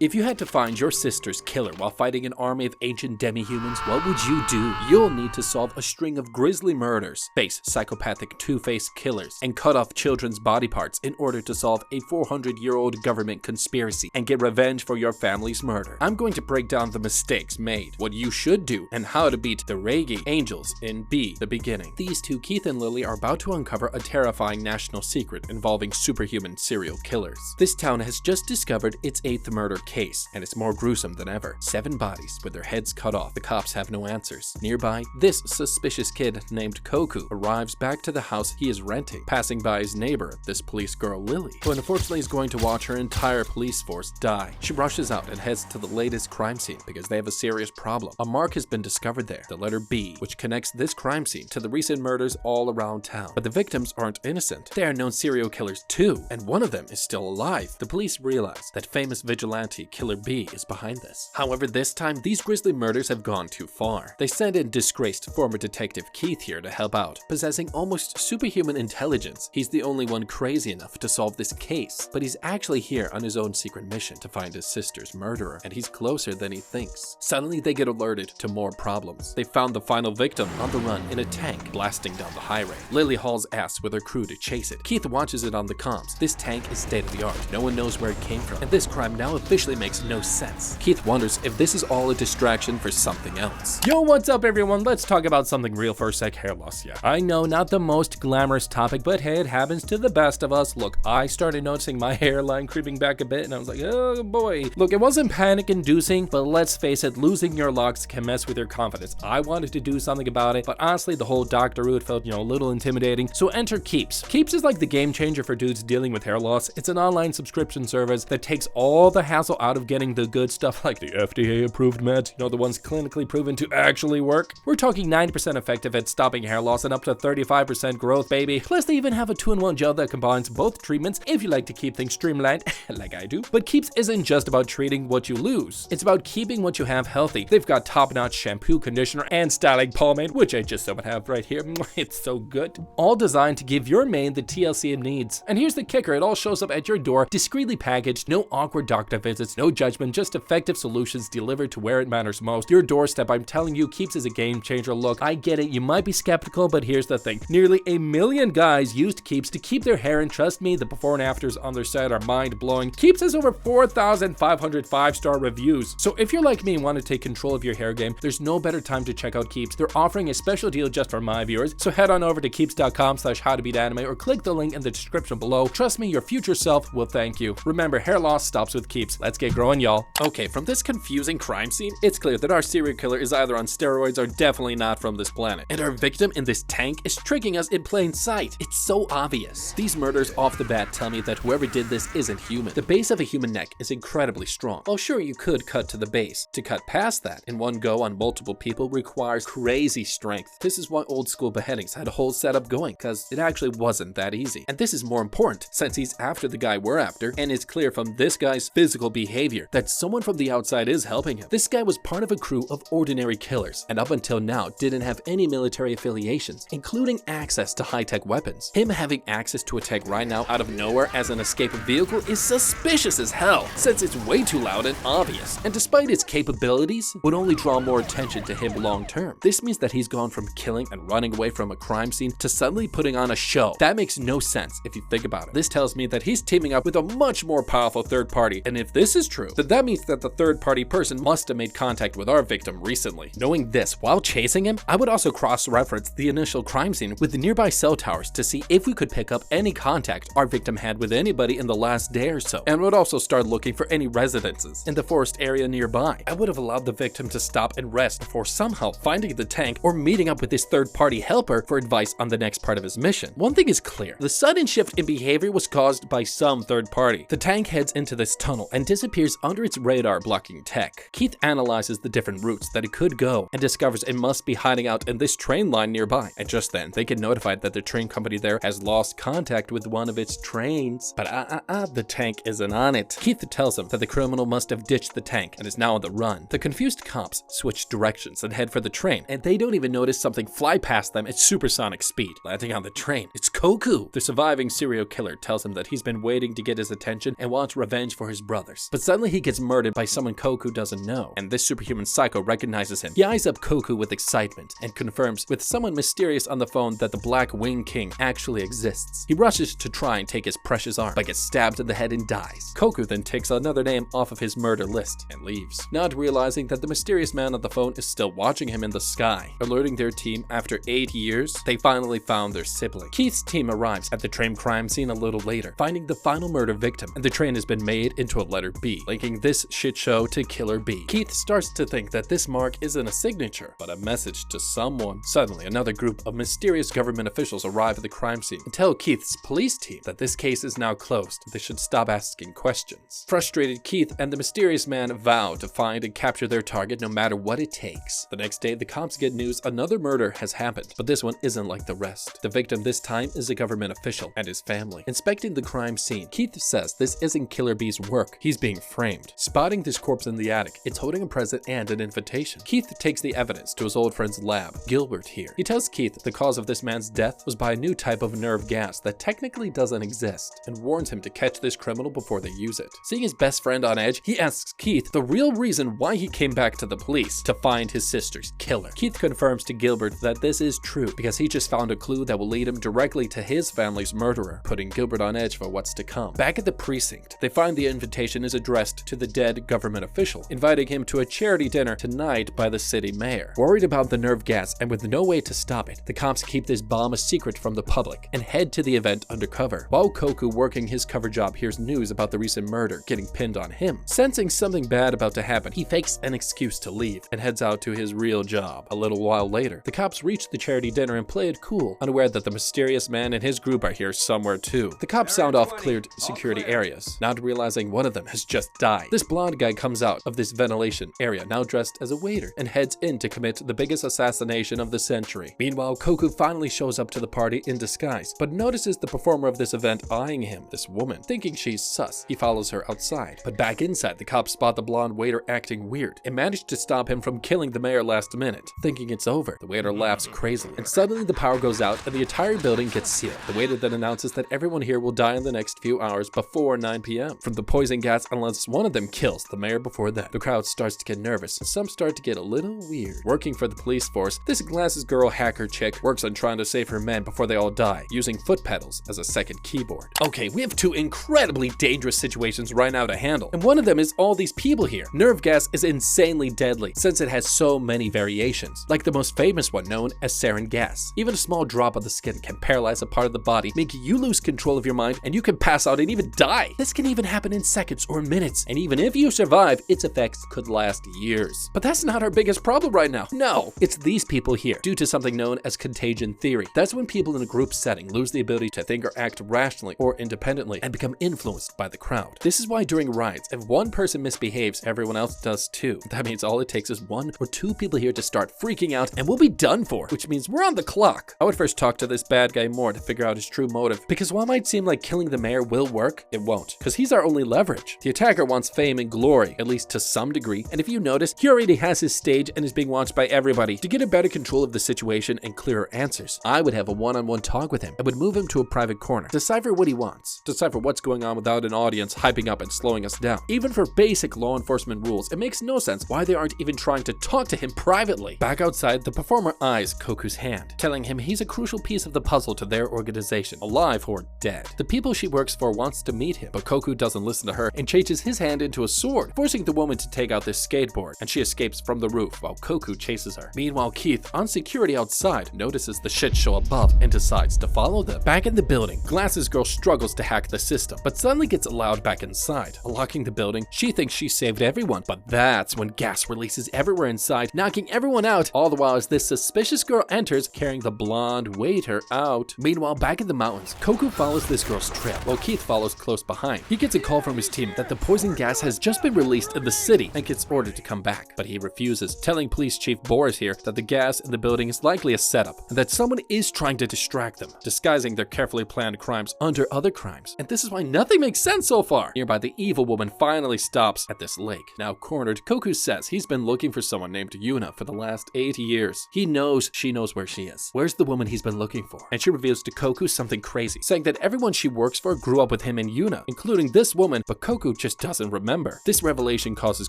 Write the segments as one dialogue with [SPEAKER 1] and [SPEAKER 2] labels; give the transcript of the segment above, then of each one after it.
[SPEAKER 1] If you had to find your sister's killer while fighting an army of ancient demi-humans, what would you do? You'll need to solve a string of grisly murders, face psychopathic two-faced killers, and cut off children's body parts in order to solve a 400-year-old government conspiracy and get revenge for your family's murder. I'm going to break down the mistakes made, what you should do, and how to beat the REGGIE Angels in B, the beginning. These two, Keith and Lily, are about to uncover a terrifying national secret involving superhuman serial killers. This town has just discovered its 8th murder case, and it's more gruesome than ever. 7 bodies with their heads cut off. The cops have no answers. Nearby, this suspicious kid named Koku arrives back to the house he is renting, passing by his neighbor, this police girl Lily, who unfortunately is going to watch her entire police force die. She rushes out and heads to the latest crime scene because they have a serious problem. A mark has been discovered there, the letter B, which connects this crime scene to the recent murders all around town. But the victims aren't innocent. They are known serial killers too, and one of them is still alive. The police realize that famous vigilante Killer B is behind this. However, this time, these grisly murders have gone too far. They send in disgraced former detective Keith here to help out. Possessing almost superhuman intelligence, he's the only one crazy enough to solve this case. But he's actually here on his own secret mission to find his sister's murderer, and he's closer than he thinks. Suddenly, they get alerted to more problems. They found the final victim on the run in a tank, blasting down the highway. Lily hauls ass with her crew to chase it. Keith watches it on the comms. This tank is state-of-the-art. No one knows where it came from, and this crime now officially makes no sense. Keith wonders if this is all a distraction for something else.
[SPEAKER 2] Yo, what's up everyone? Let's talk about something real for a sec. Hair loss, yeah. I know, not the most glamorous topic, but hey, it happens to the best of us. Look, I started noticing my hairline creeping back a bit and I was like, oh boy. Look, it wasn't panic inducing, but let's face it, losing your locks can mess with your confidence. I wanted to do something about it, but honestly, the whole doctor route felt, a little intimidating. So enter Keeps. Keeps is like the game changer for dudes dealing with hair loss. It's an online subscription service that takes all the hassle out of getting the good stuff like the FDA approved meds, the ones clinically proven to actually work. We're talking 90% effective at stopping hair loss and up to 35% growth, baby. Plus they even have a 2-in-1 gel that combines both treatments if you like to keep things streamlined, like I do. But Keeps isn't just about treating what you lose. It's about keeping what you have healthy. They've got top-notch shampoo, conditioner, and styling pomade, which I just so have right here. It's so good. All designed to give your mane the TLC it needs. And here's the kicker, it all shows up at your door, discreetly packaged, no awkward doctor visits, no judgment, just effective solutions delivered to where it matters most. Your doorstep, I'm telling you, Keeps is a game changer. Look, I get it, you might be skeptical, but here's the thing. Nearly 1 million guys used Keeps to keep their hair, and trust me, the before and afters on their site are mind-blowing. Keeps has over 4,500 5-star reviews. So if you're like me and want to take control of your hair game, there's no better time to check out Keeps. They're offering a special deal just for my viewers, so head on over to keeps.com/howtobeatanime or click the link in the description below. Trust me, your future self will thank you. Remember, hair loss stops with Keeps. Let's get growing, y'all.
[SPEAKER 1] Okay, from this confusing crime scene, it's clear that our serial killer is either on steroids or definitely not from this planet. And our victim in this tank is tricking us in plain sight. It's so obvious. These murders off the bat tell me that whoever did this isn't human. The base of a human neck is incredibly strong. Well, sure, you could cut to the base. To cut past that in one go on multiple people requires crazy strength. This is why old school beheadings had a whole setup going, because it actually wasn't that easy. And this is more important since he's after the guy we're after, and it's clear from this guy's physical behavior that someone from the outside is helping him. This guy was part of a crew of ordinary killers, and up until now didn't have any military affiliations, including access to high-tech weapons. Him having access to a tank right now out of nowhere as an escape vehicle is suspicious as hell, since it's way too loud and obvious, and despite its capabilities, would only draw more attention to him long term. This means that he's gone from killing and running away from a crime scene to suddenly putting on a show. That makes no sense if you think about it. This tells me that he's teaming up with a much more powerful third party, and if this is true, then that means that the third party person must have made contact with our victim recently. Knowing this, while chasing him, I would also cross-reference the initial crime scene with the nearby cell towers to see if we could pick up any contact our victim had with anybody in the last day or so, and would also start looking for any residences in the forest area nearby. I would have allowed the victim to stop and rest before somehow finding the tank or meeting up with his third-party helper for advice on the next part of his mission. One thing is clear, the sudden shift in behavior was caused by some third party. The tank heads into this tunnel and disappears under its radar blocking tech. Keith analyzes the different routes that it could go and discovers it must be hiding out in this train line nearby. And just then, they get notified that the train company there has lost contact with one of its trains. But the tank isn't on it. Keith tells him that the criminal must have ditched the tank and is now on the run. The confused cops switch directions and head for the train, and they don't even notice something fly past them at supersonic speed, landing on the train. It's Koku. The surviving serial killer tells him that he's been waiting to get his attention and wants revenge for his brothers. But suddenly he gets murdered by someone Koku doesn't know, and this superhuman psycho recognizes him. He eyes up Koku with excitement and confirms with someone mysterious on the phone that the Black Wing King actually exists. He rushes to try and take his precious arm, but gets stabbed in the head and dies. Koku then takes another name off of his murder list and leaves, not realizing that the mysterious man on the phone is still watching him in the sky. Alerting their team after 8 years, they finally found their sibling. Keith's team arrives at the train crime scene a little later, finding the final murder victim, and the train has been made into a letter B, linking this shit show to Killer B. Keith starts to think that this mark isn't a signature, but a message to someone. Suddenly, another group of mysterious government officials arrive at the crime scene and tell Keith's police team that this case is now closed. They should stop asking questions. Frustrated, Keith and the mysterious man vow to find and capture their target no matter what it takes. The next day, the cops get news another murder has happened, but this one isn't like the rest. The victim this time is a government official and his family. Inspecting the crime scene, Keith says this isn't Killer B's work. He's being framed. Spotting this corpse in the attic, it's holding a present and an invitation. Keith takes the evidence to his old friend's lab, Gilbert here. He tells Keith the cause of this man's death was by a new type of nerve gas that technically doesn't exist, and warns him to catch this criminal before they use it. Seeing his best friend on edge, he asks Keith the real reason why he came back to the police, to find his sister's killer. Keith confirms to Gilbert that this is true because he just found a clue that will lead him directly to his family's murderer, putting Gilbert on edge for what's to come. Back at the precinct, they find the invitation is addressed to the dead government official, inviting him to a charity dinner tonight by the city mayor. Worried about the nerve gas and with no way to stop it, the cops keep this bomb a secret from the public and head to the event undercover. While Koku, working his cover job, hears news about the recent murder getting pinned on him. Sensing something bad about to happen, he fakes an excuse to leave and heads out to his real job. A little while later, the cops reach the charity dinner and play it cool, unaware that the mysterious man and his group are here somewhere too. The cops sound off cleared security areas, not realizing one of them has just died. This blonde guy comes out of this ventilation area, now dressed as a waiter, and heads in to commit the biggest assassination of the century. Meanwhile, Koku finally shows up to the party in disguise, but notices the performer of this event eyeing him, this woman. Thinking she's sus, he follows her outside. But back inside, the cops spot the blonde waiter acting weird and manage to stop him from killing the mayor last minute. Thinking it's over, the waiter laughs crazily, and suddenly the power goes out and the entire building gets sealed. The waiter then announces that everyone here will die in the next few hours before 9 p.m. from the poison gas unless one of them kills the mayor before then. The crowd starts to get nervous and some start to get a little weird. Working for the police force, this glasses girl hacker chick works on trying to save her men before they all die, using foot pedals as a second keyboard. Okay, we have two incredibly dangerous situations right now to handle, and one of them is all these people here. Nerve gas is insanely deadly since it has so many variations, like the most famous one known as sarin gas. Even a small drop of the skin can paralyze a part of the body, make you lose control of your mind, and you can pass out and even die. This can even happen in seconds or minutes, and even if you survive, its effects could last years. But that's not our biggest problem right now. No, it's these people here, due to something known as contagion theory. That's when people in a group setting lose the ability to think or act rationally or independently and become influenced by the crowd. This is why during riots, if one person misbehaves, everyone else does too. That means all it takes is one or two people here to start freaking out and we'll be done for, which means we're on the clock. I would first talk to this bad guy more to figure out his true motive, because while it might seem like killing the mayor will work, it won't, because he's our only leverage. The attacker wants fame and glory, at least to some degree, and if you notice, he already has his stage and is being watched by everybody. To get a better control of the situation and clearer answers, I would have a one-on-one talk with him and would move him to a private corner, decipher what he wants, decipher what's going on without an audience hyping up and slowing us down. Even for basic law enforcement rules, it makes no sense why they aren't even trying to talk to him privately. Back outside, the performer eyes Koku's hand, telling him he's a crucial piece of the puzzle to their organization, alive or dead. The people she works for wants to meet him, but Koku doesn't listen to her and changes his hand into a sword, forcing the woman to take out this skateboard, and she escapes from the roof while Koku chases her. Meanwhile, Keith, on security outside, notices the shit show above and decides to follow them. Back in the building, Glasses Girl struggles to hack the system, but suddenly gets allowed back inside. Unlocking the building, she thinks she saved everyone, but that's when gas releases everywhere inside, knocking everyone out, all the while as this suspicious girl enters carrying the blonde waiter out. Meanwhile, back in the mountains, Koku follows this girl's trail, while Keith follows close behind. He gets a call from his team that the poison gas has just been released in the city and gets ordered to come back, but he refuses, telling Police Chief Boris here that the gas in the building is likely a setup and that someone is trying to distract them, disguising their carefully planned crimes under other crimes. And this is why nothing makes sense so far. Nearby, the evil woman finally stops at this lake. Now cornered, Koku says he's been looking for someone named Yuna for the last 8 years. He knows she knows where she is. Where's the woman he's been looking for? And she reveals to Koku something crazy, saying that everyone she works for grew up with him and Yuna, including this woman, but Koku just doesn't remember. This revelation causes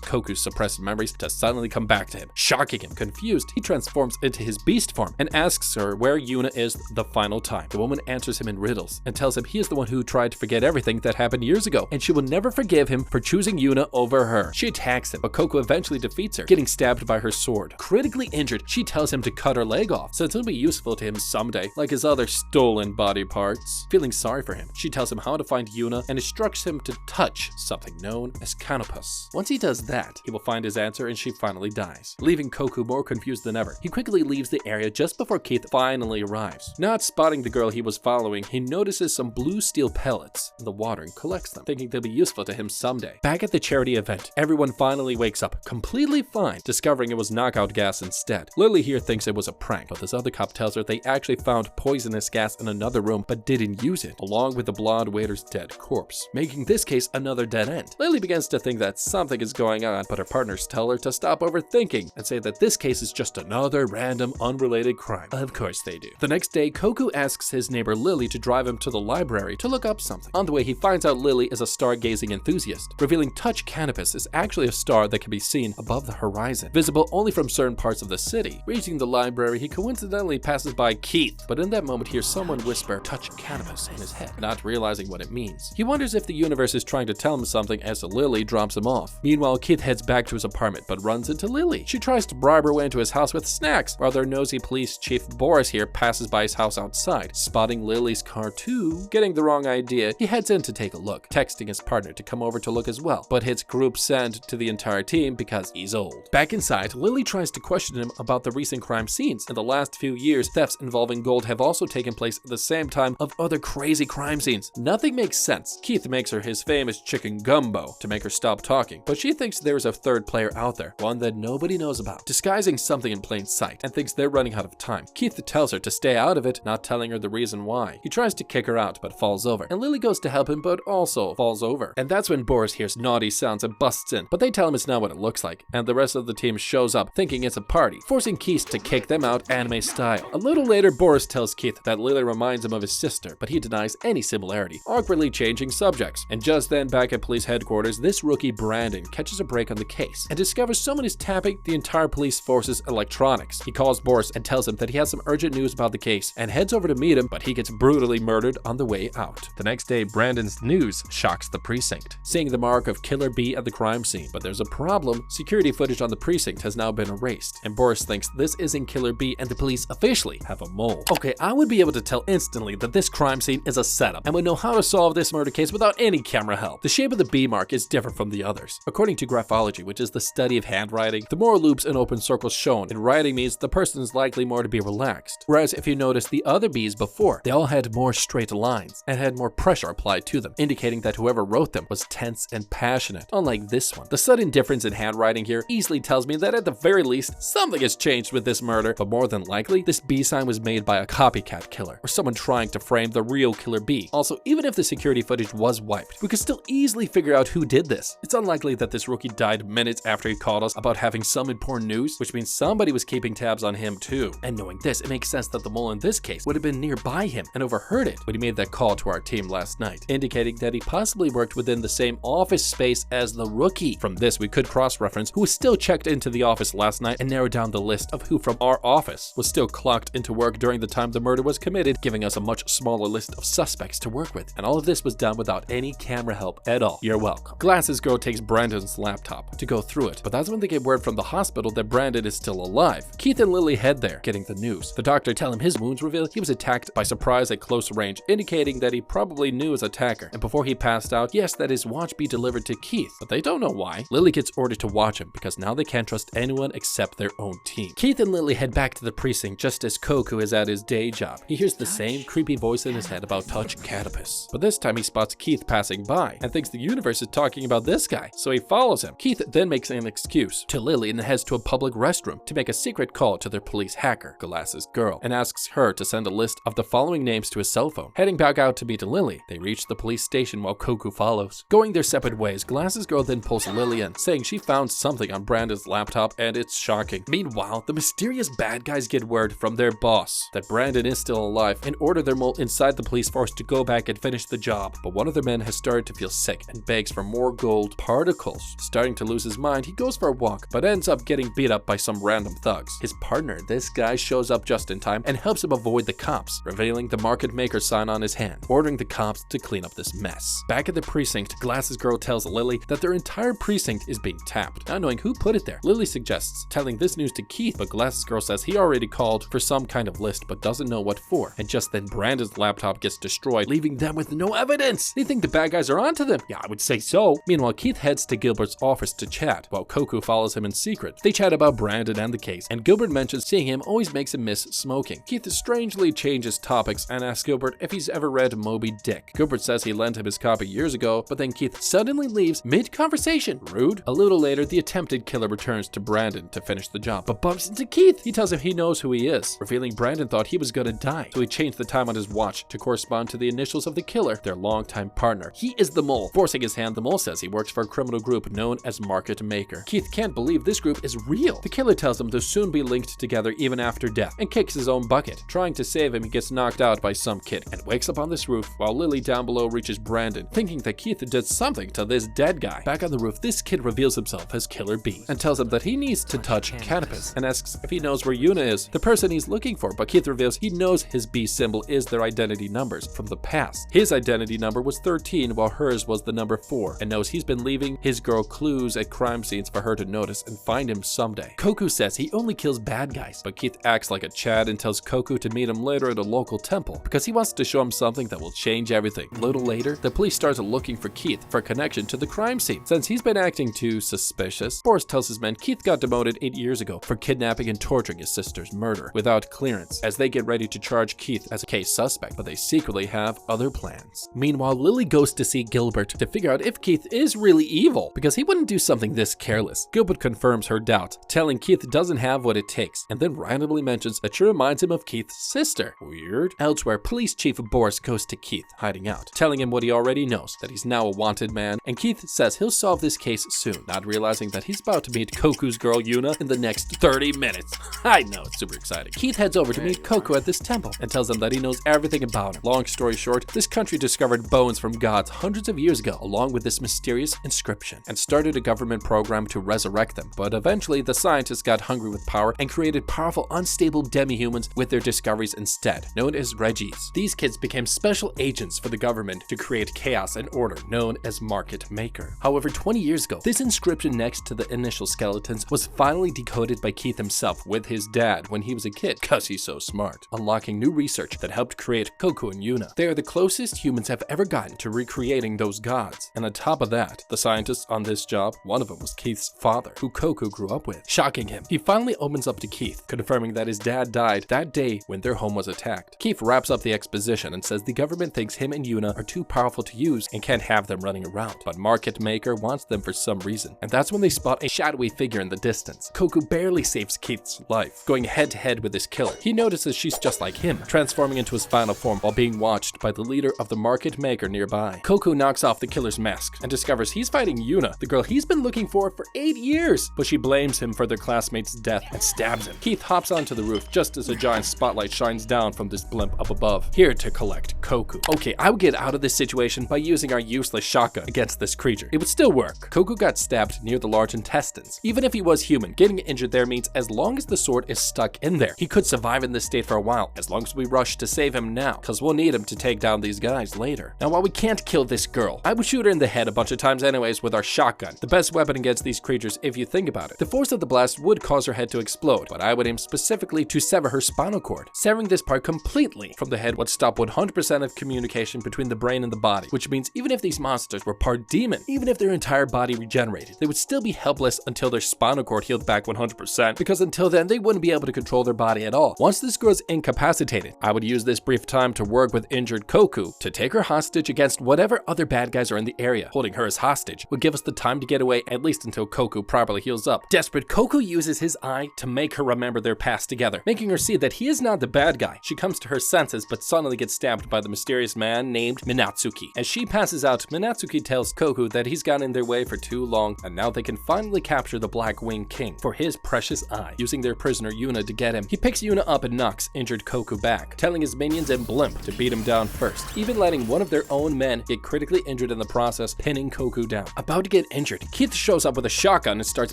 [SPEAKER 1] Koku's suppressed memories to suddenly come back to him. Shocking him, confused, he transforms into his beast form and asks her where Yuna is the final time. The woman answers him in riddles and tells him he is the one who tried to forget everything that happened years ago, and she will never forgive him for choosing Yuna over her. She attacks him, but Koku eventually defeats her, getting stabbed by her sword. Critically injured, she tells him to cut her leg off, since it'll be useful to him someday, like his other stolen body parts. Feeling sorry for him, she tells him how to find Yuna and instructs him to touch something known as canopus. Once he does that, he will find his answer and she finally dies, leaving Koku more confused than ever. He quickly leaves the area just before Keith finally arrives. Not spotting the girl he was following, he notices some blue steel pellets in the water and collects them, thinking they'll be useful to him someday. Back at the charity event, everyone finally wakes up, completely fine, discovering it was knockout gas instead. Lily here thinks it was a prank, but this other cop tells her they actually found poisonous gas in another room but didn't use it, along with the blonde waiter's dead corpse, making this case another dead end. Lily begins to think that something is going on, but her partners tell her to stop overthinking and say that this case is just another random, unrelated crime. Of course they do. The next day, Koku asks his neighbor Lily to drive him to the library to look up something. On the way, he finds out Lily is a stargazing enthusiast, revealing Touch Canopus is actually a star that can be seen above the horizon, visible only from certain parts of the city. Reaching the library, he coincidentally passes by Keith, but in that moment hears someone whisper Touch Canopus in his head, not realizing what it means. He wonders if the universe is trying to tell him something as Lily drops him off. Meanwhile, Keith heads back to his apartment, but runs into Lily. She tries to bribe her way into his house with snacks, while their nosy police chief Boris here passes by his house outside, spotting Lily's car too. Getting the wrong idea, he heads in to take a look, texting his partner to come over to look as well, but hits group send to the entire team because he's old. Back inside, Lily tries to question him about the recent crime scenes. In the last few years, thefts involving gold have also taken place at the same time of other crazy crime scenes. Nothing makes sense. Keith makes her his famous chicken gumbo to make her stop talking, but she thinks there is a third player out there, one that nobody knows about, disguising something in plain sight, and thinks they're running out of time. Keith tells her to stay out of it, not telling her the reason why. He tries to kick her out, but falls over, and Lily goes to help him, but also falls over. And that's when Boris hears naughty sounds and busts in, but they tell him it's not what it looks like, and the rest of the team shows up thinking it's a party, forcing Keith to kick them out anime style. A little later, Boris tells Keith that Lily reminds him of his sister, but he denies any similarity, awkwardly changing subjects. And just then, back at police headquarters, this rookie Brandon catches a break on the case and discovers someone is tapping the entire police force's electronics. He calls Boris and tells him that he has some urgent news about the case and heads over to meet him, but he gets brutally murdered on the way out. The next day, Brandon's news shocks the precinct, seeing the mark of Killer B at the crime scene. But there's a problem. Security footage on the precinct has now been erased, and Boris thinks this isn't Killer B and the police officially have a mole. Okay, I would be able to tell instantly that this crime scene is a setup and would know how to solve this murder case without any camera help. The shape of the B mark is different from the others. According to graphology, which is the study of handwriting, the more loops and open circles shown in writing means the person is likely more to be relaxed. Whereas if you notice the other B's before, they all had more straight lines and had more pressure applied to them, indicating that whoever wrote them was tense and passionate, unlike this one. The sudden difference in handwriting here easily tells me that at the very least, something has changed with this murder, but more than likely, this B sign was made by a copycat killer, or someone trying to frame the real Killer B. Also, even if the security footage was wiped, we could still easily figure out who did this. It's unlikely that this rookie died minutes after he called us about having some important news, which means somebody was keeping tabs on him too. And knowing this, it makes sense that the mole in this case would have been nearby him and overheard it when he made that call to our team last night, indicating that he possibly worked within the same office space as the rookie. From this, we could cross-reference who was still checked into the office last night and narrow down the list of who from our office was still clocked into work during the time the murder was committed, giving us a much smaller list of suspects to work with. And all of this was done without any camera help at all. You're welcome. Glasses Girl takes Brandon's laptop to go through it, but that's when they get word from the hospital that Brandon is still alive. Keith and Lily head there, getting the news. The doctor tell him his wounds reveal he was attacked by surprise at close range, indicating that he probably knew his attacker. And before he passed out, yes, that his watch be delivered to Keith, but they don't know why. Lily gets ordered to watch him because now they can't trust anyone except their own team. Keith and Lily head back to the precinct just as Koku is at his day job. He hears the same creepy voice in his head about Touch Canopus, but this time he spots Keith passing by and thinks the universe is talking about this guy, so he follows him. Keith then makes an excuse to Lily and heads to a public restroom to make a secret call to their police hacker, Glasses Girl, and asks her to send a list of the following names to his cell phone. Heading back out to meet Lily, they reach the police station while Koku follows. Going their separate ways, Glasses Girl then pulls Lily in, saying she found something on Brandon's laptop and it's shocking. Meanwhile, the mysterious bad guys get word from their boss that Brandon is still alive and order their mole inside the police force to go back and finish the job. But one of their men has started to feel sick and Keith begs for more gold particles. Starting to lose his mind, he goes for a walk, but ends up getting beat up by some random thugs. His partner, this guy, shows up just in time and helps him avoid the cops, revealing the market maker sign on his hand, ordering the cops to clean up this mess. Back at the precinct, Glasses Girl tells Lily that their entire precinct is being tapped, not knowing who put it there. Lily suggests telling this news to Keith, but Glasses Girl says he already called for some kind of list but doesn't know what for, and just then Brandon's laptop gets destroyed, leaving them with no evidence. They think the bad guys are onto them. Yeah, I would say so. Meanwhile, Keith heads to Gilbert's office to chat, while Coco follows him in secret. They chat about Brandon and the case, and Gilbert mentions seeing him always makes him miss smoking. Keith strangely changes topics and asks Gilbert if he's ever read Moby Dick. Gilbert says he lent him his copy years ago, but then Keith suddenly leaves mid-conversation. Rude. A little later, the attempted killer returns to Brandon to finish the job, but bumps into Keith. He tells him he knows who he is, revealing Brandon thought he was gonna die, so he changed the time on his watch to correspond to the initials of the killer, their longtime partner. He is the mole. Forcing his hand, the mole says he works for a criminal group known as Market Maker. Keith can't believe this group is real. The killer tells him they'll soon be linked together even after death, and kicks his own bucket. Trying to save him, he gets knocked out by some kid and wakes up on this roof, while Lily down below reaches Brandon, thinking that Keith did something to this dead guy. Back on the roof, this kid reveals himself as Killer B and tells him that he needs to touch cannabis, and asks if he knows where Yuna is, the person he's looking for, but Keith reveals he knows his B symbol is their identity numbers from the past. His identity number was 13, while hers was the number 4, and knows he's been leaving his girl clues at crime scenes for her to notice and find him someday. Coco says he only kills bad guys, but Keith acts like a Chad and tells Coco to meet him later at a local temple because he wants to show him something that will change everything. A little later, the police start looking for Keith for a connection to the crime scene. Since he's been acting too suspicious, Boris tells his men Keith got demoted 8 years ago for kidnapping and torturing his sister's murder without clearance, as they get ready to charge Keith as a case suspect, but they secretly have other plans. Meanwhile, Lily goes to see Gilbert to figure out if Keith is really evil, because he wouldn't do something this careless. Gilbert confirms her doubt, telling Keith doesn't have what it takes, and then randomly mentions that she reminds him of Keith's sister. Weird. Elsewhere, Police Chief Boris goes to Keith, hiding out, telling him what he already knows, that he's now a wanted man, and Keith says he'll solve this case soon, not realizing that he's about to meet Coco's girl Yuna in the next 30 minutes. I know, it's super exciting. Keith heads over to meet Coco at this temple and tells him that he knows everything about him. Long story short, this country discovered bones from gods hundreds of years ago, along with this mysterious inscription, and started a government program to resurrect them. But eventually, the scientists got hungry with power and created powerful, unstable demi-humans with their discoveries instead, known as REGGIEs. These kids became special agents for the government to create chaos and order, known as Market Maker. However, 20 years ago, this inscription next to the initial skeletons was finally decoded by Keith himself with his dad when he was a kid, cause he's so smart, unlocking new research that helped create Coco and Yuna. They are the closest humans have ever gotten to recreating those gods. And on top of that, the scientists on this job, one of them was Keith's father, who Coco grew up with. Shocking him, he finally opens up to Keith, confirming that his dad died that day when their home was attacked. Keith wraps up the exposition and says the government thinks him and Yuna are too powerful to use and can't have them running around, but Market Maker wants them for some reason. And that's when they spot a shadowy figure in the distance. Coco barely saves Keith's life, going head to head with his killer. He notices she's just like him, transforming into his final form while being watched by the leader of the Market Maker nearby. Coco knocks off the killer's mask and discovers he's fighting Yuna, the girl he's been looking for 8 years, but she blames him for their classmate's death and stabs him. Keith hops onto the roof just as a giant spotlight shines down from this blimp up above, here to collect Coco. Okay, I would get out of this situation by using our useless shotgun against this creature. It would still work. Coco got stabbed near the large intestines. Even if he was human, getting injured there means as long as the sword is stuck in there, he could survive in this state for a while, as long as we rush to save him now, cause we'll need him to take down these guys later. Now, while we can't kill this girl, I would shoot her in the head a bunch of times anyways with our shotgun, the best weapon against these creatures if you think about it. The force of the blast would cause her head to explode, but I would aim specifically to sever her spinal cord. Severing this part completely from the head would stop 100% of communication between the brain and the body, which means even if these monsters were part demon, even if their entire body regenerated, they would still be helpless until their spinal cord healed back 100%, because until then they wouldn't be able to control their body at all. Once this girl's incapacitated, I would use this brief time to work with injured Coco to take her hostage against whatever other bad guys are in the area. Holding her as hostage would give us the time to get away, at least until Coco properly heals up. Desperate, Coco uses his eye to make her remember their past together, making her see that he is not the bad guy. She comes to her senses but suddenly gets stabbed by
[SPEAKER 2] the mysterious man named Minatsuki. As she passes out, Minatsuki tells Koku that he's gotten in their way for too long, and now they can finally capture the Black Wing King for his precious eye. Using their prisoner Yuna to get him, he picks Yuna up and knocks injured Koku back, telling his minions and Blimp to beat him down first, even letting one of their own men get critically injured in the process, pinning Koku down. About to get injured, Keith shows up with a shotgun and starts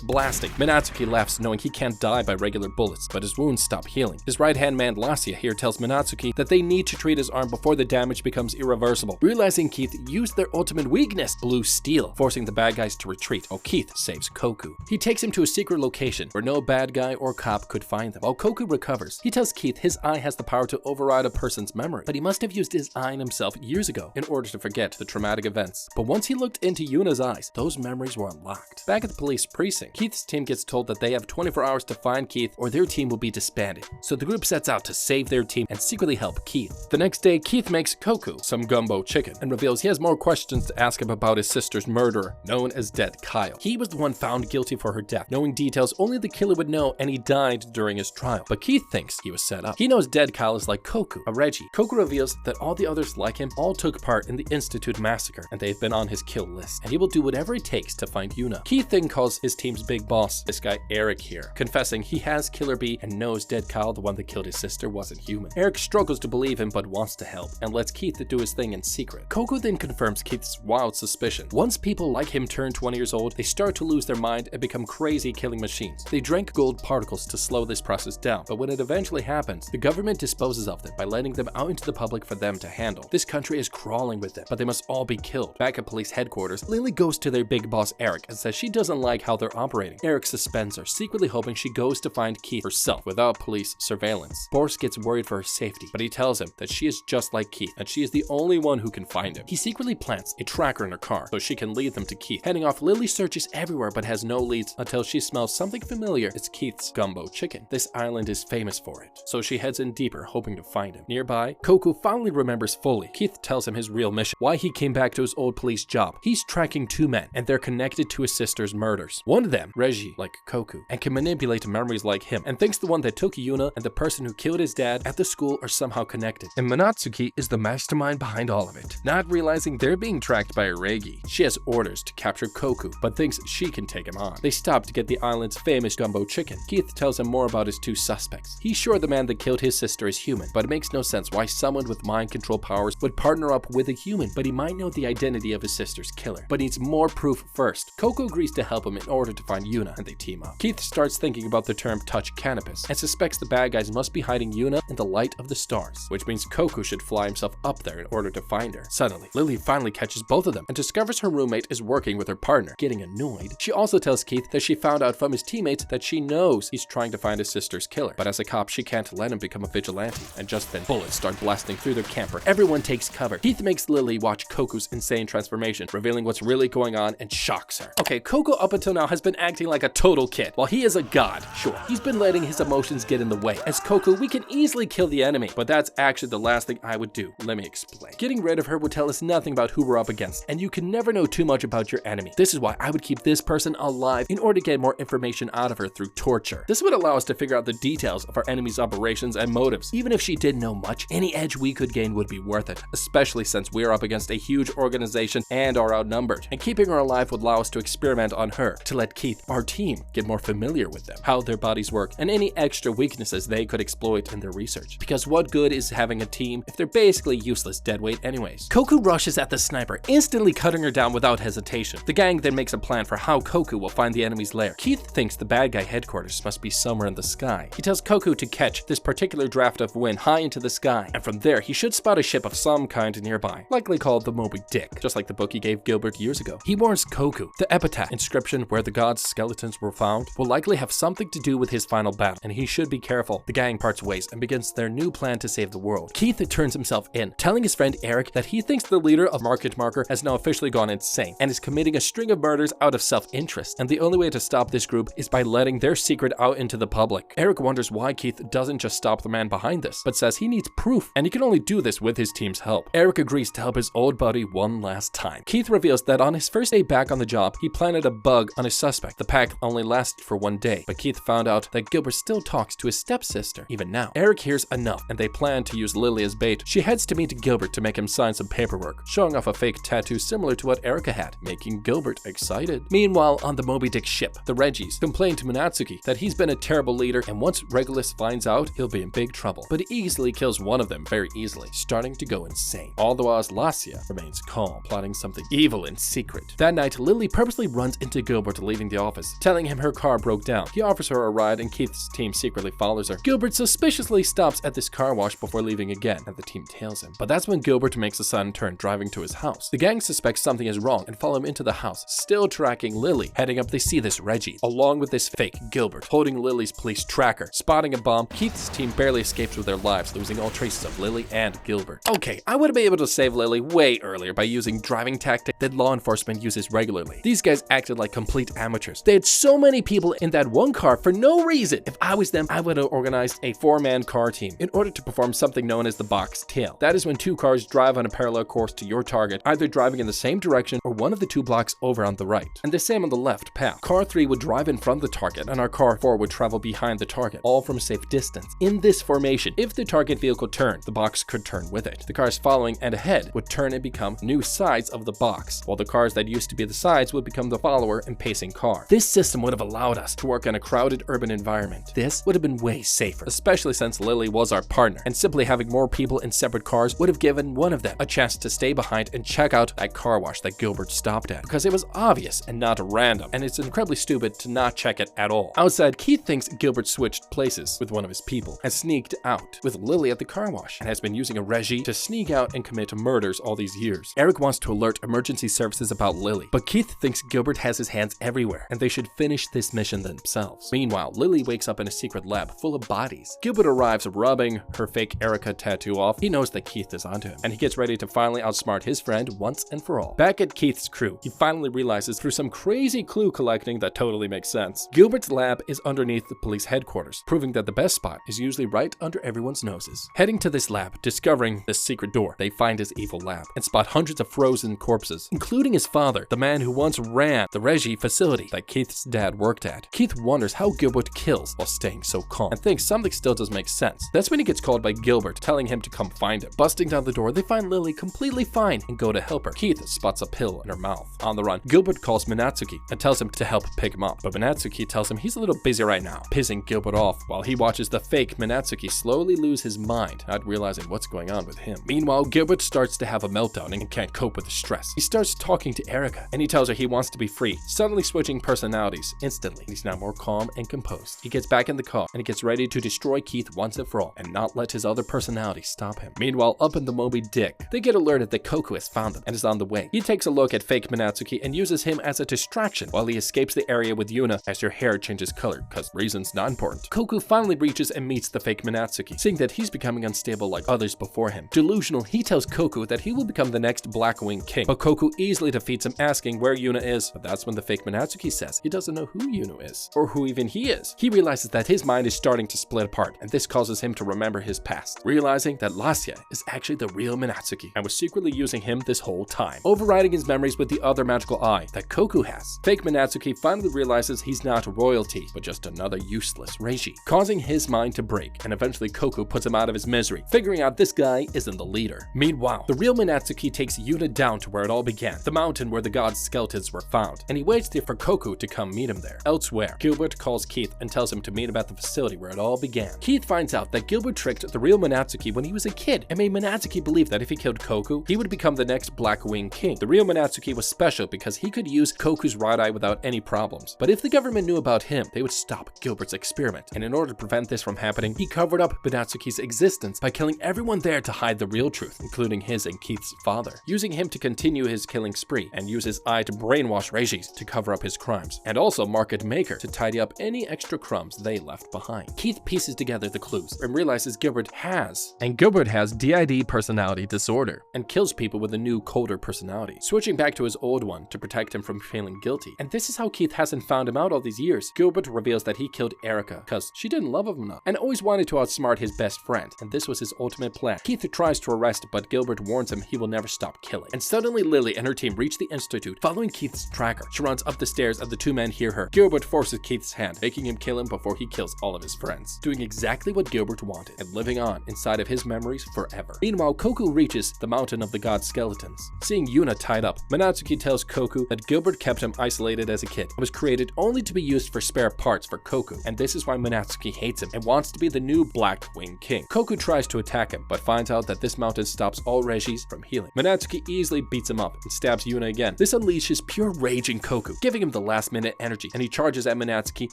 [SPEAKER 2] blasting. Minatsuki laughs, knowing he can't die by regular bullets, but his wounds stop healing. His right-hand man Lassia here tells Minatsuki that they need to treat his arm before the damage becomes irreversible, realizing Keith used their ultimate weakness, blue steel, forcing the bad guys to retreat, while Keith saves Koku. He takes him to a secret location where no bad guy or cop could find them. While Koku recovers, he tells Keith his eye has the power to override a person's memory, but he must have used his eye on himself years ago in order to forget the traumatic events. But once he looked into Yuna's eyes, those memories were unlocked. Back at the police precinct, Keith's team gets told that they have 24 hours to find Keith or their team will be disbanded. So the group sets out to save their team and secretly help Keith. The next day, Keith makes Koku some gumbo chicken and reveals he has more questions to ask him about his sister's murderer, known as Dead Kyle. He was the one found guilty for her death, knowing details only the killer would know, and he died during his trial. But Keith thinks he was set up. He knows Dead Kyle is like Koku, a Reggie. Koku reveals that all the others like him all took part in the Institute massacre, and they've been on his kill list, and he will do whatever it takes to find Yuna. Keith then calls his team's big boss, this guy Eric here, confessing he has Killer Bee and knows Dead Kyle, the one that killed his sister, wasn't human. Eric struggles to believe him but wants to help, and lets Keith do his thing in secret. Koku then confirms Keith's wild suspicion. Once people like him turn 20 years old, they start to lose their mind and become crazy killing machines. They drink gold particles to slow this process down, but when it eventually happens, the government disposes of them by letting them out into the public for them to handle. This country is crawling with them, but they must all be killed. Back at police headquarters, Lily goes to their big boss Eric and says she doesn't like how they're operating. Eric suspends her, secretly hoping she goes to find Keith herself without police surveillance. Boris gets worried for her safety, but he tells him that she is just like Keith and she is the only one who can find him. He secretly plants a tracker in her car so she can lead them to Keith. Heading off, Lily searches everywhere but has no leads until she smells something familiar. It's Keith's gumbo chicken. This island is famous for it, so she heads in deeper, hoping to find him. Nearby, Koku finally remembers fully. Keith tells him his real mission, why he came back to his old police job. He's tracking two men, and they're connected to his sister's murders. One of them, Reggie, like Koku, and can manipulate memories like him, and thinks the one that took Yuna and the person who killed his dad at the school are somehow connected. And Minatsuki is the mastermind behind all of it. Not realizing they're being tracked by Reggie, she has orders to capture Koku, but thinks she can take him on. They stop to get the island's famous gumbo chicken. Keith tells him more about his two suspects. He's sure the man that killed his sister is human, but it makes no sense why someone with mind control powers would partner up with a human, but he might know the identity of his sister's killer, but needs more proof first. Koku agrees to help him in order to find Yuna, and they team up. Keith starts thinking about the term touch cannabis, and suspects the bad guys must be hiding Yuna in the light of the stars, which means Koku should fly himself up there in order to find her. Suddenly, Lily finally catches both of them, and discovers her roommate is working with her partner. Getting annoyed, she also tells Keith that she found out from his teammates that she knows he's trying to find his sister's killer, but as a cop, she can't let him become a vigilante, and just then bullets start blasting through their camper. Everyone takes cover. Keith makes Lily watch Koku's insane transformation, revealing what's really going on, and shocks her. Okay, Koku up until now has been acting like a total kid. While he is a god, sure, he's been letting his emotions get in the way. As Koku, we can easily kill the enemy, but that's actually the last thing I would do. Let me explain. Getting rid of her would tell us nothing about who we're up against, and you can never know too much about your enemy. This is why I would keep this person alive in order to get more information out of her through torture. This would allow us to figure out the details of our enemy's operations and motives. Even if she didn't know much, any edge we could gain would be worth it, especially since we're up against a huge organization and are outnumbered. And keeping her alive would allow us to experiment on her, to let Keith, our team, get more familiar with them, how their bodies work, and any extra weaknesses they could exploit in their research. Because what good is having a team if they're basically useless deadweight anyways? Koku rushes at the sniper, instantly cutting her down without hesitation. The gang then makes a plan for how Koku will find the enemy's lair. Keith thinks the bad guy headquarters must be somewhere in the sky. He tells Koku to catch this particular draft of wind high into the sky, and from there he should spot a ship of some kind nearby, likely called the Moby Dick, just like the book he gave Gilbert years ago. He warns Koku the epitaph inscription where the gods' skeletons were found will likely have something to do with his final battle, and he should be careful. The gang parts ways and begins their new plan to save the world. Keith turns himself in, telling his friend Eric that he thinks the leader of Market Marker has now officially gone insane and is committing a string of murders out of self-interest, and the only way to stop this group is by letting their secret out into the public. Eric wonders why Keith doesn't just stop the man behind this, but says he needs proof, and he can only do this with his team's help. Eric agrees to help his old buddy one last time. Keith reveals that on his first day back on the job, he planted a bug on his suspect. The pack only lasted for one day, but Keith found out that Gilbert still talks to his stepsister even now. Eric hears enough, and they plan to use Lily as bait. She She heads to meet Gilbert to make him sign some paperwork, showing off a fake tattoo similar to what Erica had, making Gilbert excited. Meanwhile, on the Moby Dick ship, the Reggies complain to Minatsuki that he's been a terrible leader, and once Regulus finds out, he'll be in big trouble. But he easily kills one of them very easily, starting to go insane. All the while Lassia remains calm, plotting something evil in secret. That night, Lily purposely runs into Gilbert leaving the office, telling him her car broke down. He offers her a ride and Keith's team secretly follows her. Gilbert suspiciously stops at this car wash before leaving again, and the team tails him. But that's when Gilbert makes a sudden turn, driving to his house. The gang suspects something is wrong and follow him into the house, still tracking Lily. Heading up, they see this Reggie, along with this fake Gilbert, holding Lily's police tracker. Spotting a bomb, Keith's team barely escapes with their lives, losing all traces of Lily and Gilbert. Okay, I would have been able to save Lily way earlier by using driving tactics that law enforcement uses regularly. These guys acted like complete amateurs. They had so many people in that one car for no reason. If I was them, I would have organized a 4-man car team in order to perform something known as the box tail. That is when 2 cars drive on a parallel course to your target, either driving in the same direction or one of the 2 blocks over on the right, and the same on the left path. Car 3 would drive in front of the target, and our car 4 would travel behind the target, all from a safe distance. In this formation, if the target vehicle turned, the box could turn with it. The cars following and ahead would turn and become new sides of the box, while the cars that used to be the sides would become the follower and pacing car. This system would have allowed us to work in a crowded urban environment. This would have been way safer, especially since Lily was our partner, and simply having more people in separate cars would have given one of them a chance to stay behind and check out that car wash that Gilbert stopped at, because it was obvious and not random, and it's incredibly stupid to not check it at all. Outside, Keith thinks Gilbert switched places with one of his people, has sneaked out with Lily at the car wash, and has been using a Reggie to sneak out and commit murders all these years. Eric wants to alert emergency services about Lily, but Keith thinks Gilbert has his hands everywhere, and they should finish this mission themselves. Meanwhile, Lily wakes up in a secret lab full of bodies. Gilbert arrives, rubbing her fake Erica tattoo off. He knows that Keith is onto him, and he gets ready to finally outsmart his friend once and for all. Back at Keith's crew, he finally realizes through some crazy clue collecting that totally makes sense, Gilbert's lab is underneath the police headquarters, proving that the best spot is usually right under everyone's noses. Heading to this lab, discovering this secret door, they find his evil lab and spot hundreds of frozen corpses, including his father, the man who once ran the Reggie facility that Keith's dad worked at. Keith wonders how Gilbert kills while staying so calm, and thinks something still does make sense. That's when he gets called by Gilbert, telling him to come find him. Busting down the door, they find Lily completely fine and go to help her. Keith spots a pill in her mouth. On the run, Gilbert calls Minatsuki and tells him to help pick him up, but Minatsuki tells him he's a little busy right now, pissing Gilbert off while he watches the fake Minatsuki slowly lose his mind, not realizing what's going on with him. Meanwhile, Gilbert starts to have a meltdown and can't cope with the stress. He starts talking to Erica, and he tells her he wants to be free, suddenly switching personalities instantly. He's now more calm and composed. He gets back in the car, and he gets ready to destroy Keith once and for all, and not let his other personality stop him. Meanwhile, up in the Moby Dick, they get alerted that Koku has found them and is on the way. He takes a look at fake Minatsuki and uses him as a distraction while he escapes the area with Yuna as her hair changes color, cause reasons not important. Koku finally reaches and meets the fake Minatsuki, seeing that he's becoming unstable like others before him. Delusional, he tells Koku that he will become the next Blackwing King, but Koku easily defeats him, asking where Yuna is, but that's when the fake Minatsuki says he doesn't know who Yuna is, or who even he is. He realizes that his mind is starting to split apart, and this causes him to remember his past, realizing that Lassia is actually the real Minatsuki, and was secretly using him this whole time, overriding his memories with the other magical eye that Koku has. Fake Minatsuki finally realizes he's not royalty, but just another useless Reggie, causing his mind to break, and eventually Koku puts him out of his misery, figuring out this guy isn't the leader. Meanwhile, the real Minatsuki takes Yuna down to where it all began, the mountain where the god's skeletons were found, and he waits there for Koku to come meet him there. Elsewhere, Gilbert calls Keith and tells him to meet him at the facility where it all began. Keith finds out that Gilbert tricked the real Minatsuki when he was a kid, and made Minatsuki believe that if he killed Koku, he would become the next Blackwing King. The real Minatsuki was special because he could use Koku's right eye without any problems, but if the government knew about him, they would stop Gilbert's experiment, and in order to prevent this from happening, he covered up Minatsuki's existence by killing everyone there to hide the real truth, including his and Keith's father, using him to continue his killing spree, and use his eye to brainwash Regis to cover up his crimes, and also Market Maker to tidy up any extra crumbs they left behind. Keith pieces together the clues and realizes Gilbert has DID personality disorder, and kills people with a new, colder personality, switching back to his old one to protect him from feeling guilty. And this is how Keith hasn't found him out all these years. Gilbert reveals that he killed Erica because she didn't love him enough, and always wanted to outsmart his best friend, and this was his ultimate plan. Keith tries to arrest, but Gilbert warns him he will never stop killing. And suddenly Lily and her team reach the Institute, following Keith's tracker. She runs up the stairs and the two men hear her. Gilbert forces Keith's hand, making him kill him before he kills all of his friends, doing exactly what Gilbert wanted, and living on inside of his memories
[SPEAKER 1] forever. Meanwhile, Koku reaches the mountain of the god skeletons. Seeing Yuna tied up, Minatsuki tells Koku that Gilbert kept him isolated as a kid and was created only to be used for spare parts for Koku, and this is why Minatsuki hates him and wants to be the new Black Wing King. Koku tries to attack him, but finds out that this mountain stops all Reggies from healing. Minatsuki easily beats him up and stabs Yuna again. This unleashes pure rage in Koku, giving him the last minute energy, and he charges at Minatsuki,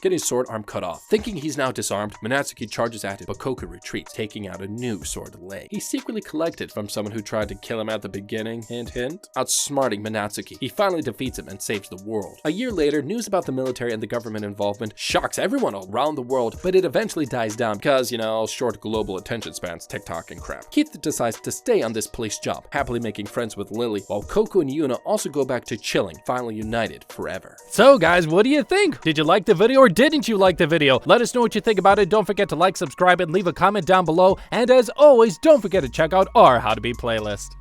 [SPEAKER 1] getting his sword arm cut off. Thinking he's now disarmed, Minatsuki charges at him, but Koku retreats, taking out a new sword leg. He secretly collected from someone who tried to kill him at the beginning, hint hint. Outsmarting Minatsuki, he finally defeats him and saves the world. A year later, news about the military and the government involvement shocks everyone around the world, but it eventually dies down because, you know, short global attention spans, TikTok and crap. Keith decides to stay on this police job, happily making friends with Lily, while Koku and Yuna also go back to chilling, finally united forever.
[SPEAKER 2] So guys, what do you think? Did you like the video or didn't you like the video? Let us know what you think about it. Don't forget to like, subscribe, and leave a comment down below. And as always, don't forget to check out our How to Be playlist.